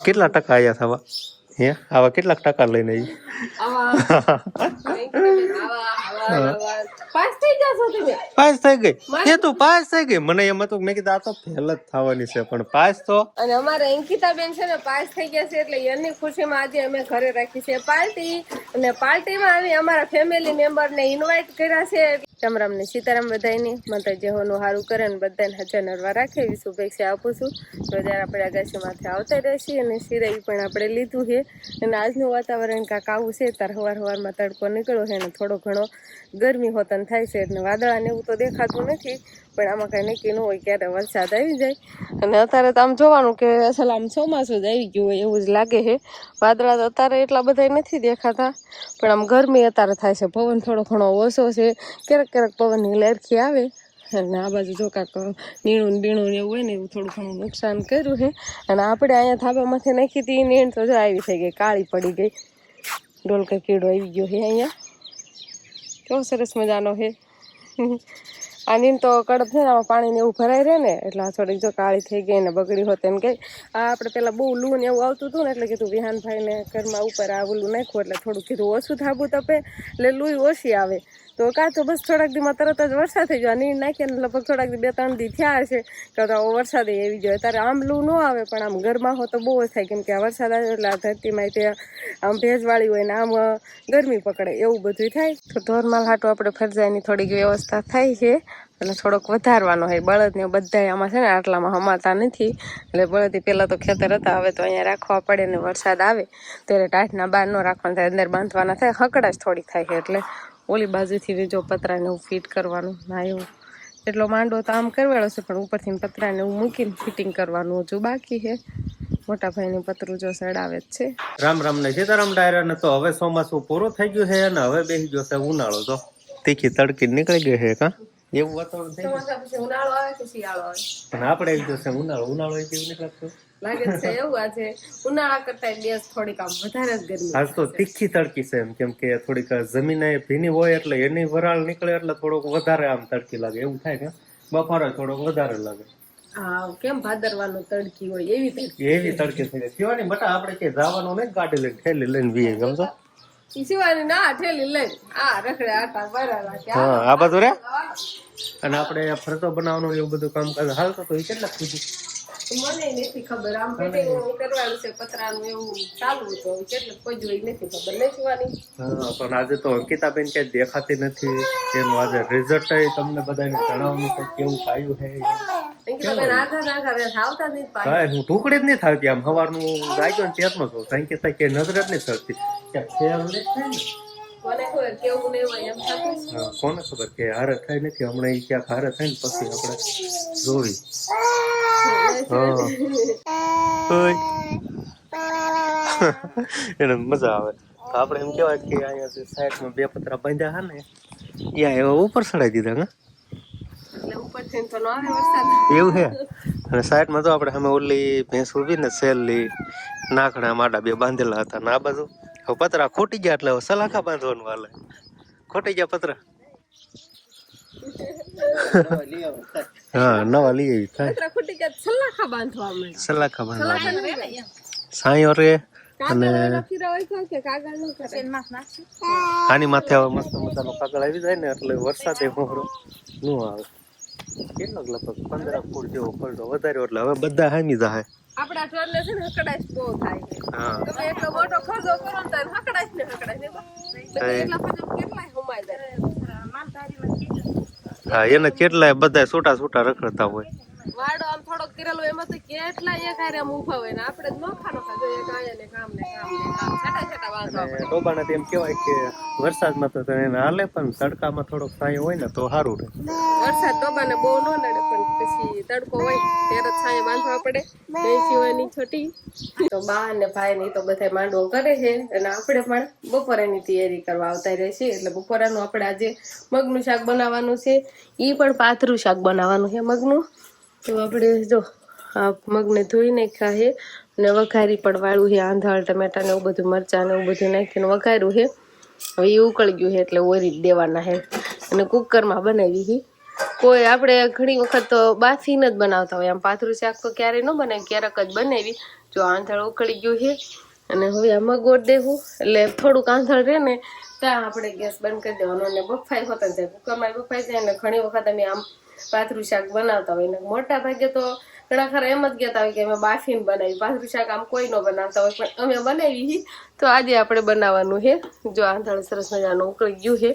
કેટલા ટકા આયા થવા હે આવા કેટલા ટકા લઈને પાસ થઈ ગઈ એ તું પાસ થઈ ગઈ મને એમ હતું મેં કીધું આ તો ફેલ જ થવાની છે પણ પાસ તો અને અમારા અંકિતાબેન છે ને પાસ થઈ ગયા છે એટલે એની ખુશીમાં આજે અમે ઘરે રાખી છે પાર્ટી અને પાર્ટીમાં અમે અમારા ફેમિલી મેમ્બર ને ઇન્વાઇટ કર્યા છે રામ રામ ને સીતારામ બધાની માતાજી હોનું સારું કરે ને બધાને હજાર નરવા રાખે એવી શુભેચ્છા આપું છું તો જ્યારે આપણે આગાશી માથે આવતા રહેશી અને સિરાઈ પણ આપણે લીધું છે અને આજનું વાતાવરણ કાંક આવું છે તાર સવારમાં તડકો નીકળ્યો છે અને થોડો ઘણો ગરમી હોતન થાય છે એટલે વાદળા ને એવું તો દેખાતું નથી પણ આમાં કઈ નક્કી ન હોય ક્યારે વરસાદ આવી જાય અને અત્યારે તો આમ જોવાનું કે અસલ આમ ચોમાસું જ આવી ગયું હોય એવું જ લાગે છે વાદળા તો અત્યારે એટલા બધા નથી દેખાતા પણ આમ ગરમી અત્યારે થાય છે પવન થોડો ઘણો ઓછો છે ક્યારેક ક્યારેક પવનની લહેરખી આવે અને આ બાજુ જો કાંક નીણું બીણું એવું હોય ને એવું થોડું ઘણું નુકસાન કર્યું છે અને આપણે અહીંયા થાબામાંથી નાખી હતી નીણ તો જો આવી થઈ ગઈ કાળી પડી ગઈ ડોલકા કીડો આવી ગયો છે અહીંયા કેવો સરસ મજાનો છે આ નીમ તો કડક છે ને આમાં પાણીને એવું ભરાઈ રહે ને એટલે આ થોડીક જો કાળી થઈ ગઈ ને બગડી હોત એમ કે આ આપણે પેલા બહુ લૂ ને એવું આવતું હતું ને એટલે કીધું વિહાનભાઈને ઘરમાં ઉપર આ ઓલું નાખ્યું એટલે થોડું કીધું ઓછું થાબું તપે એટલે લૂ ઓછી આવે તો કાં તો બસ થોડાક દીમાં તરત જ વરસાદ થઈ ગયો નીર નાખીએ ને લગભગ થોડાક દી 2-3 દી થયા હશે કે તો વરસાદ એવી ગયો ત્યારે આમ લૂ ન આવે પણ આમ ગરમા હો તો બહુ જ થાય કેમ કે આ વરસાદ આવે એટલે આ ધરતીમાં તે આમ ભેજવાળી હોય ને આમ ગરમી પકડે એવું બધું થાય તો ઢોરમાલ હાટું આપણે ફરજાઈની થોડીક વ્યવસ્થા થાય છે એટલે થોડોક વધારવાનો હોય બળદ ને બધા આમાં છે ને આટલામાં હમાતા નથી એટલે બળદ પેલા તો ખેતર હતા હવે તો અહીંયા રાખવા પડે ને વરસાદ આવે ત્યારે ટાઢના બહાર ન રાખવાના થાય અંદર બાંધવાના થાય હકડાશ થોડીક થાય છે એટલે ઓલી બાજુથી જો પતરાને એવું ફિટ કરવાનું ના એવું એટલો માંડો તો આમ કરવાળો છે પણ ઉપરથી પતરાને એવું મૂકીને ફિટિંગ કરવાનું હજુ બાકી છે મોટા ભાઈનું પતરું જો સડાવે જ છે રામ રામ ને સીતારામ ડાયરા ને તો હવે ચોમાસું પૂરું થઈ ગયું છે અને હવે બેસી ગયો છે ઉનાળો તો તીખી તડકી નીકળી ગઈ છે કા એવું વાતાવરણ થઈ ગયું ઉનાળો આવે કે શિયાળો આવે પણ આપણે આવી જશે ઉનાળો કેવું નથી લાગતું લાગે છે એવું આજે ઉનાળા કરતા દિવસ થોડીક આમ વધારે જ ગરમી આજ તો તીખી તડકી છે એમ કેમ કે થોડીક જમીન ભીની હોય એટલે એની વરાળ નીકળે એટલે થોડોક વધારે આમ તડકી લાગે એવું થાય કે બફારો થોડોક વધારે લાગે હા કેમ ભાદરવાનું તડકી હોય એવી તડકી થઈ જાય શિવાની બટા આપણે કે જવાનું નહીં ગાડી લઈને થેલી લઈને વીએ ગમતો શિવાની ના ઠેલી લઈને આ રખડે આટા બરાબર હા આ બધું રે અને આપણે ફરતો બનાવવાનું એવું બધું કામ કરે હાલતો તો એ કેટલા સુધી મને નથી ખબર આમ ફિટિંગ કરવાનું છે પતરાનું એવું ચાલુ તો કેટલે કોઈ જોઈ નથી ખબર નહીં શિવાની હા પણ આજે તો અંકિતાબેન ક્યાંય દેખાતી નથી એનું આજે રિઝલ્ટ તમને બધાને જણાવવાનું છે કેવું આવ્યું છે અંકિતાબેન આવતા નહીં હા હું ટુકડી જ નહીં થતી આમ સવારનું ગાયો ને તેરનો છું અંકિતા કે નજર જ નહીં ચડતી ક્યાં ફેર નહીં થાય ને કોને ખબર કેવું નહીં હોય એમ થતું કોને ખબર કે હારે થાય નથી હમણાં એ ક્યાંક હારે થાય ને પછી આપણે જોવી એને મજા આવે તો આપણે એમ કેવાય કે અહીંયા સાઈડમાં 2 પતરા બાંધ્યા હા ને ત્યાં એવા ઉપર ચડાવી દીધા હા એવું છે અને સાઈડમાં તો આપણે સામે ઓલી ભેંસ ઉભી ને સેલની નાખણા માડા 2 બાંધેલા હતા ને આ બાજુ હવે પતરા ખોટી ગયા એટલે સલાખા બાંધવાનું હાલે ખોટી ગયા પતરા હા નવા લઈ આવી થાય સલાખા સાંયો રે અને આની માથે હવે મસ્ત મજાનો કાગળ આવી જાય ને એટલે વરસાદ હોરો ન આવે કેટલો લગભગ 15 ફૂટ જેવો પડ્યો વધારે એટલે હવે બધા હામી જાય આપડા ટોરલે છે ને હકડાશ બહુ થાય છે તમે એટલો મોટો ખર્ચો કરો ને તો હકડાશ ને એટલા પછી કેટલાય હમાઈ જાય હા એને કેટલાય બધા છૂટા રખડતા હોય વાડો આમ થોડોક કરેલો એમાં તો કેટલા એક હારે આમ ઊભા હોય ને આપણે જ નોખાનો ખાજો એક આયા ને કામ છટા વાંધો ડોબાને એમ કહેવાય કે વરસાદમાં તો એને હાલે પણ તડકામાં થોડોક છાંયો હોય ને તો સારું રહે વરસાદ ડોબાને બહુ ન નડે પણ પછી તડકો હોય ત્યારે છાંયો બાંધવા પડે સિવાની છોટી તો બા ને ભાઈ ની તો બધા માંડવો કરે છે અને આપણે પણ બપોરાની તૈયારી કરવા આવતા રહે છે એટલે બપોરાનું આપણે આજે મગનું શાક બનાવવાનું છે ઈ પણ પાથરું શાક બનાવવાનું છે મગનું તો આપણે જો આ મગને ધોઈ નાખ્યા છે અને વઘારી પણ વાળું છે આંધળ ટમેટા ને એવું બધું મરચાં ને એવું બધું નાખીને વઘાર્યું છે હવે એ ઉકળી ગયું છે એટલે ઓરી જ દેવાના છે અને કુકરમાં બનાવી છે કોઈ આપણે ઘણી વખત તો બાફીને જ બનાવતા હોય આમ પાથરું શાક તો ક્યારેય ન બનાવી ક્યારેક જ બનાવી જો આંધળ ઉકળી ગયું છે અને હવે આ મગોળ દેવું એટલે થોડુંક આંધળ રહે ને ત્યાં આપણે ગેસ બંધ કરી દેવાનો અને બફાઈ હોતા જાય કુકરમાં બફાઈ જાય ને ઘણી વખત અમે આમ પાથરું શાક બનાવતા હોય ને મોટા ભાગે તો ઘણા ખરા એમ જ કહેતા હોય કે અમે બાફીને બનાવી પાથરું શાક આમ કોઈ ન બનાવતા હોય પણ અમે બનાવી તો આજે આપણે બનાવવાનું છે જો આંધળ સરસ મજાનું ઉકળી ગયું છે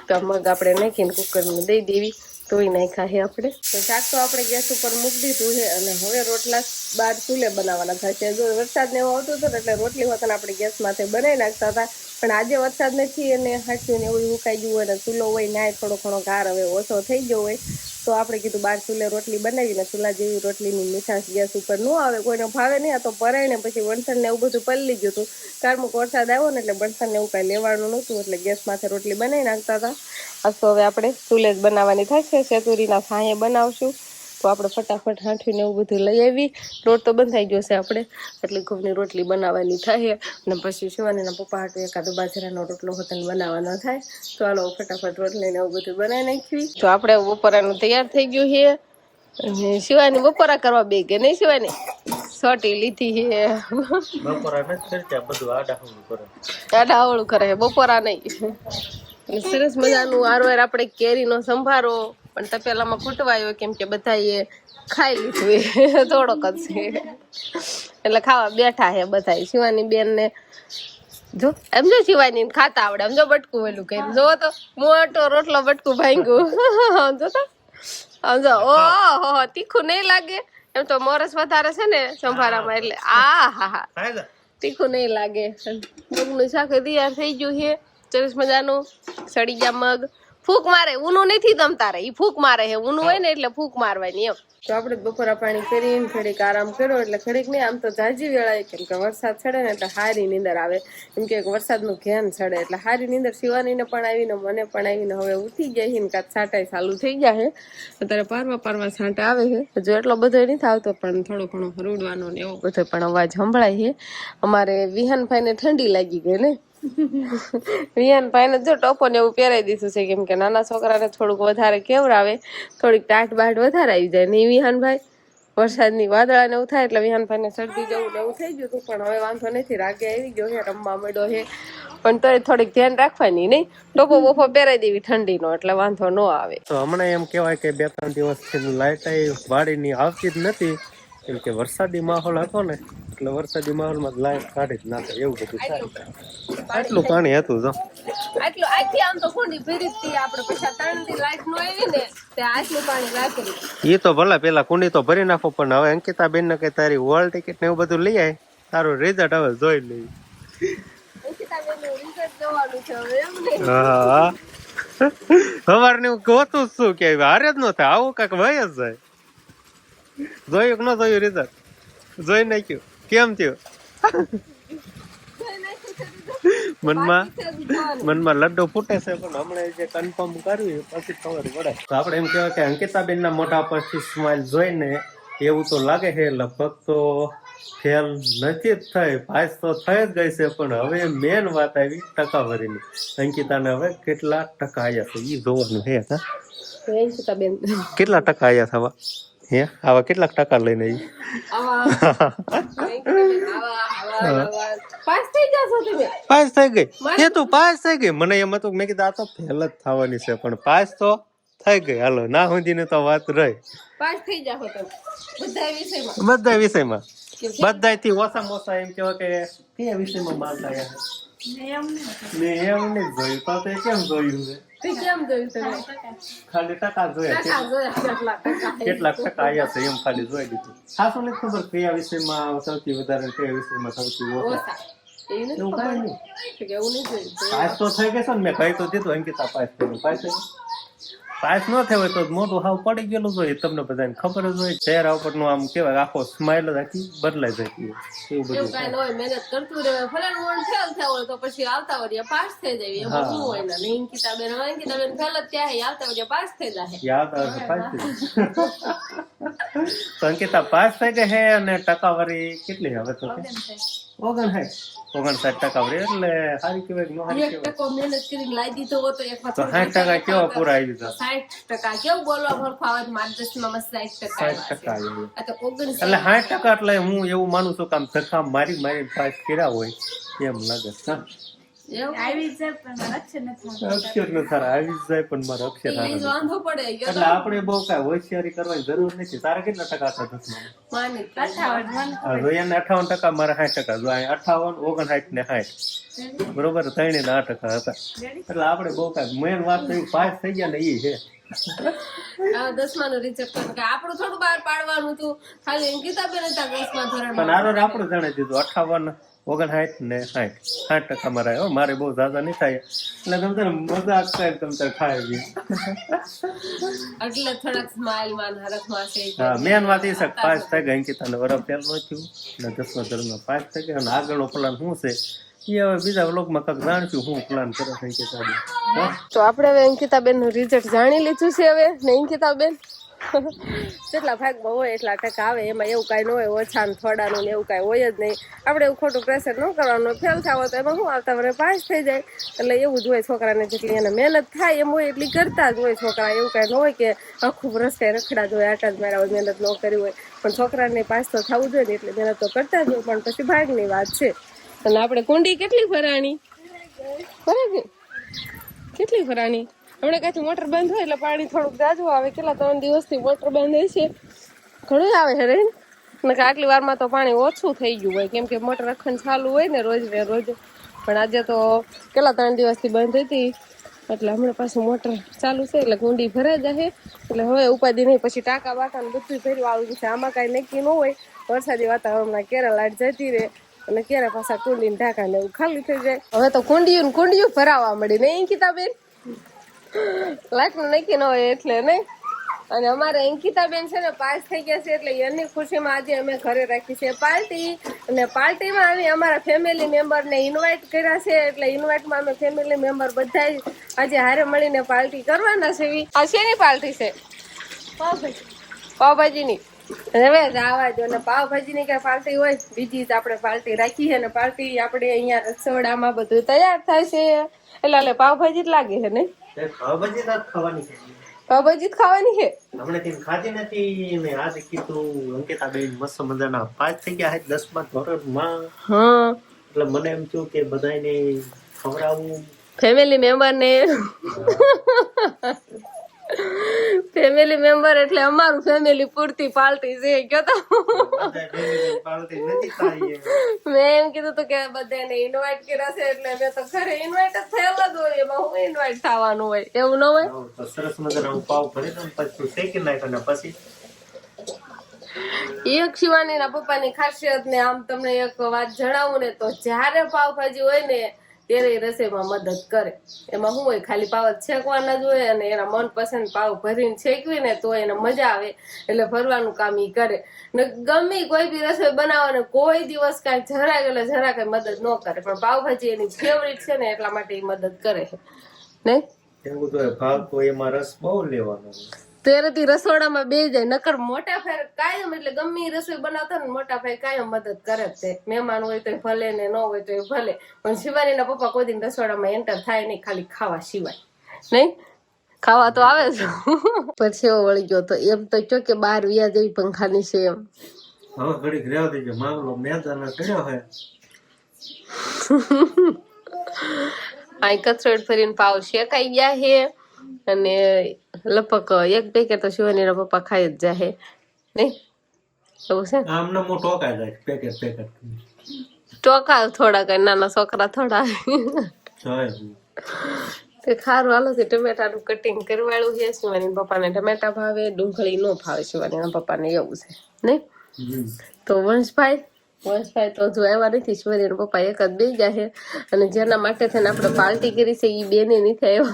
તો મગ આપણે નાખીને કુકરમાં દઈ દેવી ધોઈ નાખ્યા છે આપણે તો શાક તો આપણે ગેસ ઉપર મૂકી દીધું છે અને હવે રોટલા બાર ચૂલે બનાવવાના થશે જો વરસાદ ને એવો આવતો હતો ને એટલે રોટલી હોતા આપણે ગેસ માથે બનાવી નાખતા હતા પણ આજે વરસાદ નથી અને હાચું ને એવું ઉકાઈ ગયું હોય ને ચૂલો હોય ના થોડો ઘણો ગાર હવે ઓછો થઈ ગયો હોય તો આપણે કીધું બાર ચૂલે રોટલી બનાવીને ચૂલા જેવી રોટલીની મીઠાશ ગેસ ઉપર ન આવે કોઈને ભાવે નહીં આ તો પરાય ને પછી વણસણ ને એવું બધું પલળી ગયું હતું કારમુક વરસાદ આવ્યો ને એટલે વણસણ ને એવું કાંઈ લેવાનું નહોતું એટલે ગેસ માથે રોટલી બનાવી નાખતા હતા આ તો હવે આપણે ચૂલે જ બનાવવાની થશે સેતુરીના સાંયે બનાવશું તો આપણે ફટાફટ હાંઠવીને એવું બધું લઈ આવી લોટ તો બંધ થઈ ગયો છે આપણે એટલે ઘઉંની રોટલી બનાવવાની થાય અને પછી શિવાનીના પપ્પા હાટું એકાદો બાજરાનો રોટલો હોતને બનાવવાનો થાય તો હાલો ફટાફટ રોટલીને એવું બધું બનાવી નાખવી તો આપણે બપોરાનું તૈયાર થઈ ગયું છે અને શિવાની બપોરા કરવા બે કે નહીં શિવાની સોટી લીધી છે બપોરા નથી કરતા બધું આડાહું કરે આડાવળું કરે બપોરા નહીં સરસ મજાનું આરવાર આપણે કેરીનો સંભારો પણ તપેલામાં ખૂટવાયો કેમ કે બધાએ ખાઈ લીધું એ થોડોક જ છે એટલે ખાવા બેઠા છે બધા શિવાની બેન ને જો એમ જો શિવાની ખાતા આવડે એમ જો બટકું વેલું કર્યું જો તો મોટો રોટલો બટકું ભાંગ્યું જો તો આમ જો ઓહો તીખું નહીં લાગે એમ તો મોરસ વધારે છે ને સંભારામાં એટલે હા તીખું નહીં લાગે મગનું શાક તૈયાર થઈ ગયું છે સરસ મજાનું સડી ગયા મગ ફૂક મારે ઊનું નથી તમતા રે ઈ ફૂક મારે હે ઊનું હોય ને એટલે ફૂક મારવાની એમ તો આપણે બપોરા પાણી કરીને થોડીક આરામ કર્યો એટલે ઘડીક નહીં આમ તો જાજી વેળાય કેમ કે વરસાદ ચડે ને એટલે હારી નીંદર આવે કેમ કે વરસાદનું ઘેન ચડે એટલે હારી નીંદર શિવાનીને પણ આવીને મને પણ આવીને હવે ઉઠી જાય છે ને કાંઈ છાંટાઈ ચાલુ થઈ ગયા છે અત્યારે પારવા છાંટા આવે છે હજુ એટલો બધો નથી આવતો પણ થોડો ઘણો હરુડવાનો ને એવો બધો પણ અવાજ સંભળાય છે અમારે વિહાનભાઈને ઠંડી લાગી ગઈ ને વિહાનભાઈ ને જો ટોપો ને એવું પહેરાવી દીધું છે કેમ કે નાના છોકરાને થોડુંક વધારે કેવરાવે થોડીક ટાટ બાટ વધારે આવી જાય નહીં વિહાનભાઈ વરસાદની વાદળા ને એવું થાય એટલે વિહાનભાઈ ને શરદી જવું ને એવું થઈ ગયું હતું પણ હવે વાંધો નથી રાગે આવી ગયો છે રમવા મળ્યો છે પણ તોય થોડીક ધ્યાન રાખવાની નહીં ટોપો બોપો પહેરાવી દેવી ઠંડીનો એટલે વાંધો ન આવે તો હમણાં એમ કહેવાય કે 2-3 દિવસથી લાઇટ વાડીની આવતી જ નથી કેમ કે વરસાદી માહોલ હતો ને એટલે વરસાદી માહોલમાં લાઈટ કાઢી જ નાખે એવું બધું થાય આટલું પાણી હતું તો આટલું આખી આમ તો કોની ભરી આપણે પછી 3 દી લાઈટ નો આવી ને તે આટલું પાણી રાખેલું એ તો ભલા પેલા કુંડી તો ભરી નાખો પણ હવે અંકિતાબેન ને કે તારી હોલ ટિકિટ ને એવું બધું લઈ આય તારું રિઝલ્ટ હવે જોઈ લઈ અંકિતાબેન નું રિઝલ્ટ જોવાનું છે હવે એમ ને હા સવારનું ગોતું શું કે હારે જ ન થાય આવું કાંઈક વય જ જાય જોયું કે ન જોયું રિઝલ્ટ જોઈ નાખ્યું કેમ થયું મનમાં લડ્ડુ ફૂટે છે પણ હમણાં જે કન્ફર્મ કરવી પછી ખબર પડે તો આપણે એમ કહેવાય કે અંકિતાબેન ના મોઢા પરથી સ્માઇલ જોઈને એવું તો લાગે છે લગભગ તો ફેલ નથી જ થઈ પાસ તો થઈ જ ગઈ છે પણ હવે મેન વાત આવી ટકાવારીની અંકિતાને હવે કેટલા ટકા આવ્યા છે એ જોવાનું છે અંકિતાબેન કેટલા ટકા આવ્યા થવા હે આવા કેટલાક ટકા લઈને પાસ થઈ ગઈ એ તું પાસ થઈ ગઈ મને એમ હતું મેં કીધું આ તો ફેલ જ થવાની છે પણ પાસ તો થઈ ગઈ હાલો ના સુધી ને તો વાત રહી પાસ થઈ જાવ તો બધા વિષયમાં બધાથી ઓછામાં ઓછા એમ કહેવાય કે કયા વિષયમાં માર્ક આવ્યા છે એમ નહીં જોયું તો કેમ જોયું છે ખાલી ટકા જોયા કેટલાક ટકા આવ્યા છે એમ ખાલી જોઈ દીધું ખાસું નથી ખબર કયા વિષયમાં સૌથી વધારે કયા વિષયમાં સૌથી ઓછા એવું કઈ નહીં પાસ તો થઈ ગઈ છે ને મેં કહી તો દીધું અંકિતા પાસ થયું પાસ ન થયો હોય તો મોટું હાવ પડી ગયેલું જોઈએ તમને બધાને ખબર જ હોય ચહેરા ઉપર નું આમ કેવાય આખો સ્માઇલ જ આખી બદલાઈ જતી એવું બધું મહેનત કરતું રહેવાય ભલે ફેલ થયો હોય તો પછી આવતા વર્ષે પાસ થઈ જાય એમાં શું હોય ને અંકિતાબેન ફેલ જ ત્યાં આવતા વર્ષે પાસ થઈ જાય યાદ આવે પાસ થઈ તો અંકિતા પાસ થઈ ગઈ હે અને ટકાવારી કેટલી હવે તો 59% એટલે સારી કહેવાય કે ન સારી એક કહેવાય? ટકો મહેનત કરીને લાવી દીધો હોત તો એકમાં તો 60% કેવા પૂરા આવી જતા? 60% કેવું બોલવા ભરખું આવે છે, મારા દસમામાં 60% આવ્યા 60% આવી છે. આ તો 69 એટલે 60% એટલે હું એવું માનું છું કે આમ ધક્કા મારી પાસ કર્યા હોય એમ લાગે છે. હા? એવું આવી જાય પણ અક્ષર નથી અક્ષર ન થાય આવી જ જાય પણ મારે અક્ષર ઈ આવે જ વાંધો પડે એટલે આપણે બહુ કાંઈ હોશિયારી કરવાની જરૂર નથી. તારા કેટલા ટકા હતા દસમામાં? માની 58 રોયાને 58%, મારે 60%. જો અહીં 58, 59 ને 60 બરોબર, ત્રણે ના 8% હતા. એટલે આપણે બહુ કાંઈ મેન વાત તો પાસ થઈ ગયા ને ઈ છે. આ દસમાનું રિઝલ્ટ કે આપણું થોડું બહાર પાડવાનું હતું, ખાલી અંકિતાબેન હતા 10મા પણ ધોરણમાં. આરો આપણે જાણી દીધું 58, 59 ને 60% મારે આવ્યો. મારે બહુ ઝાઝા નહીં થાય એટલે તમ તારે મજાક થાય તમ તારે ખાય બી. એટલે થોડાક સ્માઇલમાં હરખમાં છે. હા, મેન વાત એ છે કે પાસ થઈ ગયા. અંકિતાને વરફ ફેલ ન થયું ને 10મા ધોરણમાં પાસ થઈ ગયા. અને આગળનો પ્લાન શું છે એ હવે બીજા વ્લોગમાં કાંઈક જાણશું શું પ્લાન કરે છે અંકિતાબેન. હા? તો આપણે હવે અંકિતાબેન નું રિઝલ્ટ જાણી લીધું છે હવે ને અંકિતાબેન જેટલા ભાગમાં હોય એટલા ટકા આવે, એમાં એવું કાંઈ ન હોય ઓછા ને થોડાનું ને એવું કાંઈ હોય જ નહીં. આપણે એવું ખોટું પ્રેશર ન કરવાનું, ફેલ થાવ તો એમાં શું આવતા વરે પાસ થઈ જાય. એટલે એવું જ હોય, છોકરાને જેટલી એને મહેનત થાય એમ હોય એટલી કરતા જ હોય છોકરા. એવું કાંઈ ન હોય કે આખું વર્ષ કાંઈ રખડા જ હોય, આટા જ મારા હોય, મહેનત ન કરી હોય. પણ છોકરાને પાસ તો થવું જોઈએ ને એટલે મહેનત તો કરતા જ હોય, પણ પછી ભાગની વાત છે. અને આપણે કુંડી કેટલી ભરાણી બરાબર, કેટલી ભરાણી. હમણાં કાંઈ મોટર બંધ હોય એટલે પાણી થોડુંક જાજુ આવે. કેટલા 3 દિવસથી મોટર બંધ હોય છે, ઘણું આવે છે રે ને. આટલી વારમાં તો પાણી ઓછું થઈ ગયું હોય કેમ કે મોટર અખંડ ચાલુ હોય ને રોજ ને રોજ. પણ આજે તો કેટલા 3 દિવસથી બંધ હતી એટલે હમણાં પાછું મોટર ચાલુ છે એટલે કુંડી ભરાઈ જશે. એટલે હવે ઉપાધિ નહીં, પછી ટાંકા બાકા ને બધું ભર્યું આવી છે. આમાં કાંઈ નક્કી ન હોય, વરસાદી વાતાવરણમાં ક્યારે લાઈટ જતી રહે અને ક્યારે પાછા કુંડીને ઢાંકા ને એવું ખાલી થઈ જાય. હવે તો કુંડિયું ભરાવા મળી નહીં અંકિતાબેન, લાઈટ નું નક્કી ન હોય એટલે નહીં. અને અમારે અંકિતાબેન છે ને પાસ થઈ ગયા છે એટલે એની ખુશીમાં આજે અમે ઘરે રાખી છે પાર્ટી. અને પાર્ટીમાં અમે અમારા ફેમિલી મેમ્બરને ઇન્વાઇટ કર્યા છે એટલે ઇન્વાઇટમાં અમે ફેમિલી મેમ્બર બધા આજે હારે મળીને પાર્ટી કરવાના છે. આ શેની પાર્ટી છે? પાવભાજીની. હવે આવા જો ને પાવભાજીની કઈ પાર્ટી હોય, બીજી જ આપણે પાર્ટી રાખી છે. ને પાર્ટી આપણે અહીંયા રસોડામાં બધું તૈયાર થાય છે એટલે પાવભાજી જ લાગે છે ને. પાવભાજી જ ખાવાની છે. પાવભાજી જ ખાવાની છે. હમણાં તેમ ખાધી નથી ને આજે કીધું અંકિતાબેન મસ્ત મજાના પાસ થઈ ગયા છે 10મા ધોરણમાં. હા, એટલે મને એમ થયું કે બધાને ખવડાવવું. ફેમિલી મેમ્બર એટલે અમારું ફેમિલી પૂરતી પાર્ટી છે કયો તો. મેં એમ કીધું હતું કે બધાને ઇન્વાઇટ કર્યા છે એટલે મેં તો ઘરે ઇન્વાઇટ જ થયેલા જ હોય, એમાં હું ઇન્વાઇટ થવાનું હોય એવું ન હોય. તો સરસ મજાના પાવ ભરી દઉં પછી શેકી નાખ્યો ને પછી એક શિવાનીના પપ્પાની ખાસિયત ને આમ તમને એક વાત જણાવું ને તો જ્યારે પાવભાજી હોય ને ત્યારે રસોઈમાં મદદ કરે. એમાં શું હોય, ખાલી પાવ જ છેકવાના જ હોય અને એના મનપસંદ પાવ ભરીને છેકવી ને તો એને મજા આવે એટલે ભરવાનું કામ ઈ કરે. ને ગમે કોઈ બી રસોઈ બનાવવાને કોઈ દિવસ કાંઈ જરા કઈ મદદ ન કરે, પણ પાવભાજી એની ફેવરિટ છે ને એટલા માટે એ મદદ કરે છે નહીં. એવું તો ભાગ તો એમાં રસ બહુ લેવાનો. તેરેથી રસોડામાં બે જાય, નકર મોટા ભાઈ કાયમ એટલે ગમે ઈ રસોઈ બનાવતા ને મોટા ભાઈ કાયમ મદદ કરે જ છે. મહેમાન હોય તો ભલે ને ન હોય તો ભલે, પણ શિવાનીના પપ્પા કોઈ દિન રસોડામાં એન્ટર થાય નહીં, ખાલી ખાવા સિવાય નહીં. ખાવા તો આવે છે પછી એવો વળી ગયો તો એમ તો ચો કે 12 વ્યા જેવી પંખાની છે એમ. હવે ઘડીક રહેવા દેજો, મામલો મેદાન કર્યો હે. આ કચરોડ ફરીને પાવ શેકાઈ ગયા છે અને લપક એક પેકેટ તો શિવાનીના પપ્પા ખાઈ જ જાય નહીં એવું છે. આમને મોટો ટોકાઈ જાય પેકેટ ટોકા થોડા કઈ નાના છોકરા થોડા તે ખારું હાલો છે. ટમેટાનું કટિંગ કરવાળું છે. શિવાનીના પપ્પાને ટમેટા ભાવે, ડુંગળી નો ભાવે શિવાનીના પપ્પાને એવું છે નહીં. તો વંશભાઈ તો હજુ આવ્યા નથી. શિવાનીના પપ્પા એક જ બે જાય અને જેના માટે થઈને આપણે પાર્ટી કરી છે એ બેને નથી આવ્યો.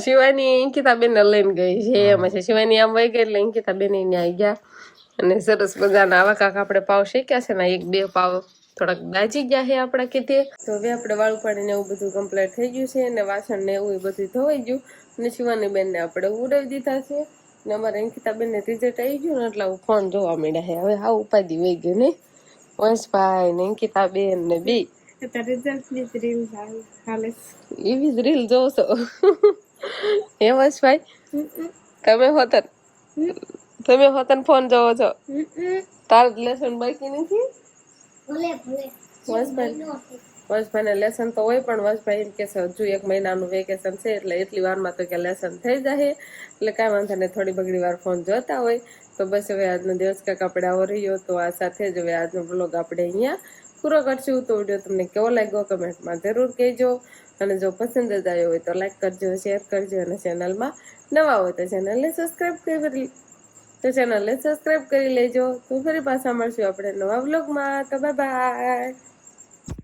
શિવાની અંકિતાબેન ને લઈને ગઈ છે એમાં છે. શિવાની આમ વહી ગઈ એટલે અંકિતાબેન આવી ગયા અને સરસ મજાના આવા કાંક આપણે પાવ શેક્યા છે ને 1-2 પાવ થોડાક દાજી ગયા છે આપણા કીધે. તો હવે આપણે વાળું પાડીને એવું બધું કમ્પ્લીટ થઈ ગયું છે અને વાસણ ને એવું બધું ધોવાઈ ગયું. ને શિવાની બેન ને આપણે ઉડાવી દીધા છે ને અમારે અંકિતા બેન ને રિઝલ્ટ આવી ગયું ને એટલે ફોન જોવા મળ્યા છે હવે હા ઉપાધિ વહી ગઈ ને વંશભાઈ ને અંકિતા બેન ને બી રિઝલ્ટ ની રીલ હાલે એવી જ રીલ જોવો છો હે વંશભાઈ તમે હોતન ફોન જોવો છો તાર લેસન બાકી નથી વંશભાઈ ને લેસન તો હોય પણ વંશભાઈ એમ કે છે હજુ 1 મહિનાનું વેકેશન છે એટલે એટલી વારમાં તો કે લેસન થઈ જાય એટલે કાંઈ વાંધો નહીં થોડી બગડી વાર ફોન જોતા હોય તો બસ હવે આજનો દિવસ કાંઈક આપણે આવો રહ્યો તો આ સાથે જ હવે આજનો બ્લોગ આપણે અહીંયા પૂરો કરશું તો વિડીયો તમને કેવો લાગ્યો કમેન્ટમાં જરૂર કહેજો અને જો પસંદ જ આવ્યો હોય તો લાઈક કરજો શેર કરજો અને ચેનલમાં નવા હોય તો ચેનલને સબસ્ક્રાઈબ કરી લેજો તો ફરી પાછા મળશું આપણે નવા બ્લોગમાં તો બાય બાય